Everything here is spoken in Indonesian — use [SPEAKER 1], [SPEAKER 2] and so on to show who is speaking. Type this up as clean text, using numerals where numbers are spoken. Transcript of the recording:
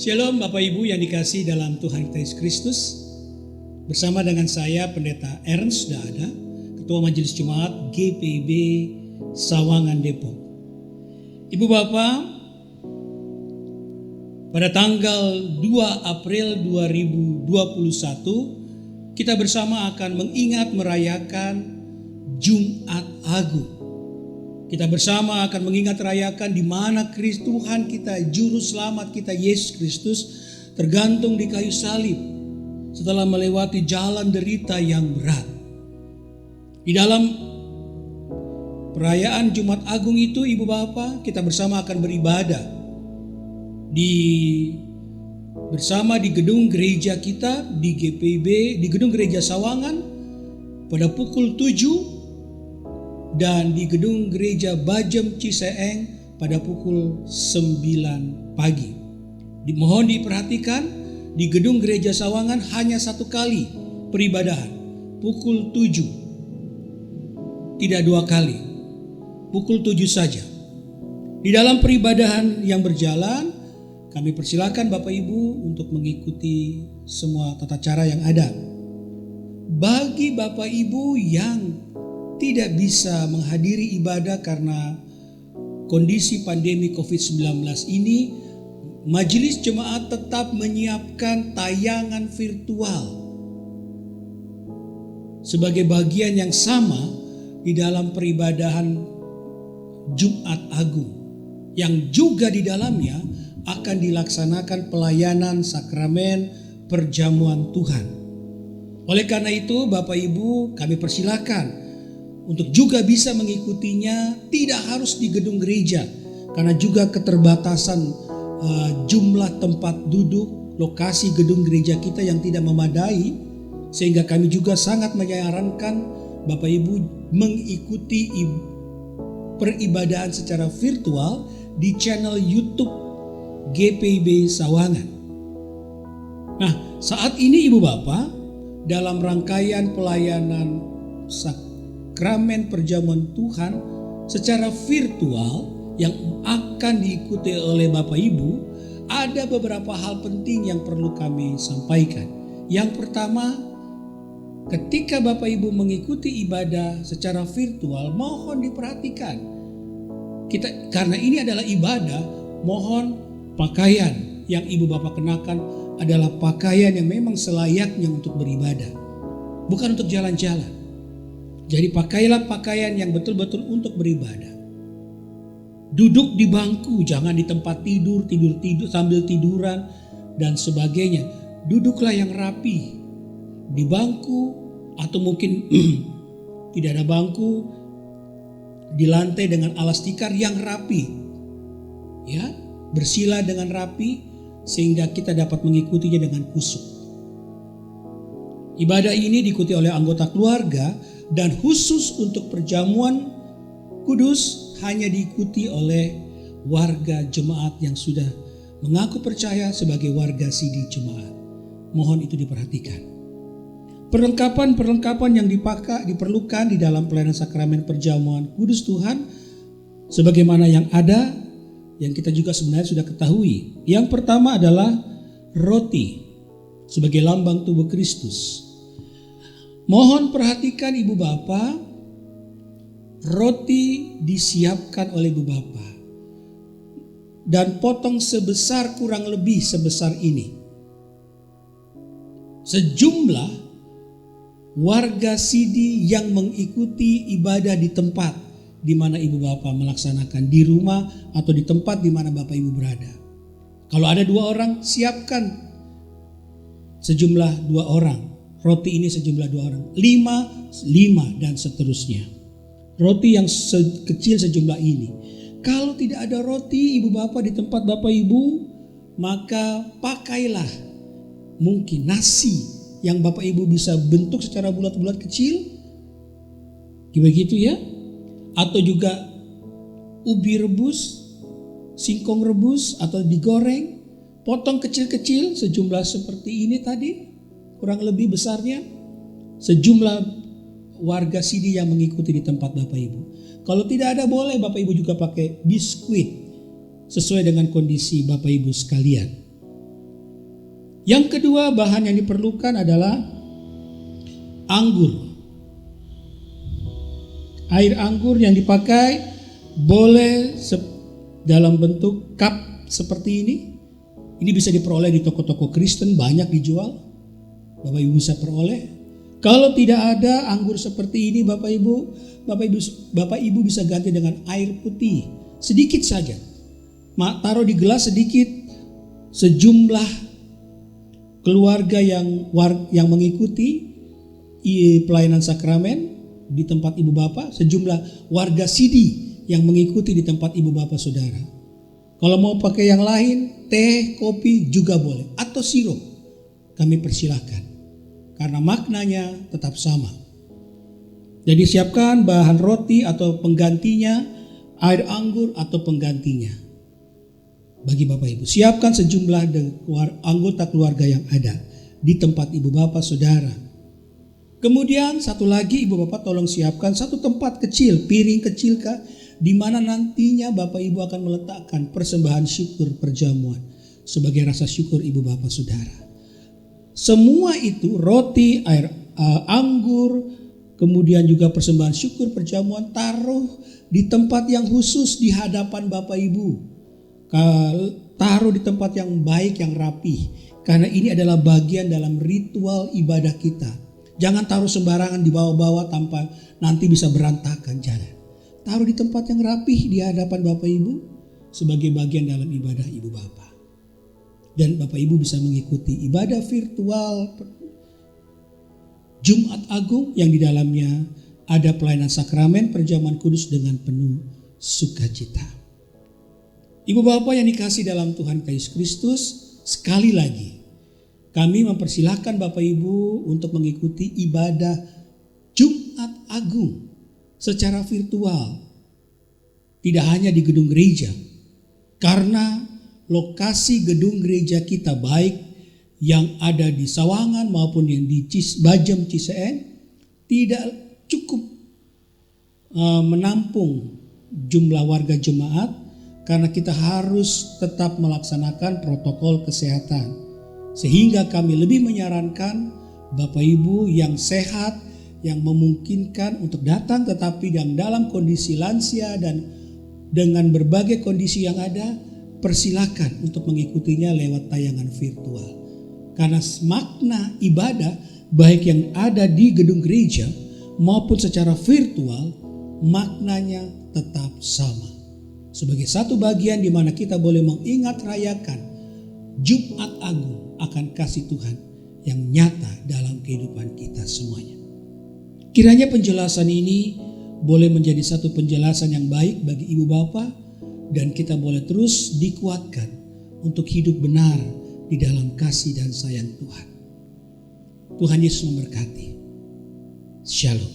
[SPEAKER 1] Shalom Bapak Ibu yang dikasihi dalam Tuhan kita Yesus Kristus. Bersama dengan saya Pendeta Ernst sudah ada, Ketua Majelis Jemaat GPIB Sawangan Depok. Ibu Bapak, pada tanggal 2 April 2021 kita bersama akan mengingat merayakan Jumat Agung. Kita bersama akan mengingat rayakan di mana Tuhan kita, Juru Selamat kita Yesus Kristus tergantung di kayu salib setelah melewati jalan derita yang berat. Di dalam perayaan Jumat Agung itu, Ibu Bapak, kita bersama akan beribadah bersama di gedung gereja kita di GPIB, di gedung gereja Sawangan pada pukul 7. Dan di gedung gereja Bajem Ciseeng pada pukul 9 pagi. Mohon diperhatikan, di gedung gereja Sawangan hanya satu kali peribadahan, pukul 7. Tidak dua kali, pukul 7 saja. Di dalam peribadahan yang berjalan, kami persilakan Bapak Ibu untuk mengikuti semua tata cara yang ada. Bagi Bapak Ibu yang tidak bisa menghadiri ibadah karena kondisi pandemi COVID-19 ini, Majelis Jemaat tetap menyiapkan tayangan virtual sebagai bagian yang sama di dalam peribadahan Jumat Agung, yang juga di dalamnya akan dilaksanakan pelayanan sakramen perjamuan Tuhan. Oleh karena itu, Bapak Ibu, kami persilakan untuk juga bisa mengikutinya, tidak harus di gedung gereja karena juga keterbatasan jumlah tempat duduk, lokasi gedung gereja kita yang tidak memadai, sehingga kami juga sangat menyarankan Bapak Ibu mengikuti peribadahan secara virtual di channel YouTube GPIB Sawangan. Nah, saat ini Ibu Bapak, dalam rangkaian pelayanan sakramen perjamuan Tuhan secara virtual yang akan diikuti oleh Bapak Ibu, ada beberapa hal penting yang perlu kami sampaikan. Yang pertama, ketika Bapak Ibu mengikuti ibadah secara virtual, mohon diperhatikan. Karena ini adalah ibadah, mohon pakaian yang Ibu Bapak kenakan adalah pakaian yang memang selayaknya untuk beribadah, bukan untuk jalan-jalan. Jadi pakailah pakaian yang betul-betul untuk beribadah. Duduk di bangku, jangan di tempat tidur sambil tiduran dan sebagainya. Duduklah yang rapi di bangku, atau mungkin tidak ada bangku, di lantai dengan alas tikar yang rapi. Ya, bersila dengan rapi sehingga kita dapat mengikutinya dengan khusyuk. Ibadah ini diikuti oleh anggota keluarga, dan khusus untuk perjamuan kudus hanya diikuti oleh warga jemaat yang sudah mengaku percaya sebagai warga sidi jemaat. Mohon itu diperhatikan. Perlengkapan yang diperlukan di dalam pelayanan sakramen perjamuan kudus Tuhan sebagaimana yang ada, yang kita juga sebenarnya sudah ketahui. Yang pertama adalah roti sebagai lambang tubuh Kristus. Mohon perhatikan Ibu Bapak, roti disiapkan oleh Ibu Bapak dan potong kurang lebih sebesar ini. Sejumlah warga sidi yang mengikuti ibadah di tempat di mana Ibu Bapak melaksanakan, di rumah atau di tempat di mana Bapak Ibu berada. Kalau ada 2 orang, siapkan sejumlah 2 orang. Roti ini sejumlah 2 orang, 5 dan seterusnya. Roti yang kecil sejumlah ini. Kalau tidak ada roti Ibu Bapak di tempat Bapak Ibu, maka pakailah mungkin nasi yang Bapak Ibu bisa bentuk secara bulat-bulat kecil, begitu ya. Atau juga ubi rebus, singkong rebus atau digoreng, potong kecil-kecil sejumlah seperti ini tadi. Kurang lebih besarnya sejumlah warga sidi yang mengikuti di tempat Bapak Ibu. Kalau tidak ada, boleh Bapak Ibu juga pakai biskuit sesuai dengan kondisi Bapak Ibu sekalian. Yang kedua bahan yang diperlukan adalah anggur. Air anggur yang dipakai boleh dalam bentuk cup seperti ini. Ini bisa diperoleh di toko-toko Kristen, banyak dijual. Bapak Ibu bisa peroleh. Kalau tidak ada anggur seperti ini, Bapak Ibu bisa ganti dengan air putih, sedikit saja. Taruh di gelas sedikit, sejumlah keluarga yang mengikuti pelayanan sakramen di tempat ibu bapak, sejumlah warga sidi yang mengikuti di tempat ibu bapak saudara. Kalau mau pakai yang lain, teh, kopi juga boleh, atau sirup, kami persilahkan, karena maknanya tetap sama. Jadi siapkan bahan roti atau penggantinya, air anggur atau penggantinya. Bagi Bapak Ibu, siapkan sejumlah anggota keluarga yang ada di tempat ibu bapak saudara. Kemudian satu lagi, ibu bapak tolong siapkan satu tempat kecil, piring kecil kah, di mana nantinya Bapak Ibu akan meletakkan persembahan syukur perjamuan sebagai rasa syukur ibu bapak saudara. Semua itu, roti, air anggur, kemudian juga persembahan syukur perjamuan, taruh di tempat yang khusus di hadapan Bapak Ibu. Taruh di tempat yang baik, yang rapih, karena ini adalah bagian dalam ritual ibadah kita. Jangan taruh sembarangan di bawah-bawah tanpa nanti bisa berantakan. Jangan. Taruh di tempat yang rapih di hadapan Bapak Ibu sebagai bagian dalam ibadah ibu bapak. Dan Bapak Ibu bisa mengikuti ibadah virtual Jumat Agung yang di dalamnya ada pelayanan sakramen perjamuan kudus dengan penuh sukacita. Ibu bapak yang dikasih dalam Tuhan Yesus Kristus, sekali lagi kami mempersilahkan Bapak Ibu untuk mengikuti ibadah Jumat Agung secara virtual. Tidak hanya di gedung gereja, karena lokasi gedung gereja kita baik yang ada di Sawangan maupun yang di Bajem Ciseeng tidak cukup menampung jumlah warga jemaat, karena kita harus tetap melaksanakan protokol kesehatan. Sehingga kami lebih menyarankan Bapak Ibu yang sehat, yang memungkinkan untuk datang tetapi yang dalam kondisi lansia dan dengan berbagai kondisi yang ada, persilakan untuk mengikutinya lewat tayangan virtual. Karena makna ibadah baik yang ada di gedung gereja maupun secara virtual, maknanya tetap sama. Sebagai satu bagian di mana kita boleh mengingat rayakan Jumat Agung akan kasih Tuhan yang nyata dalam kehidupan kita semuanya. Kiranya penjelasan ini boleh menjadi satu penjelasan yang baik bagi ibu bapak, dan kita boleh terus dikuatkan untuk hidup benar di dalam kasih dan sayang Tuhan. Tuhan Yesus memberkati. Shalom.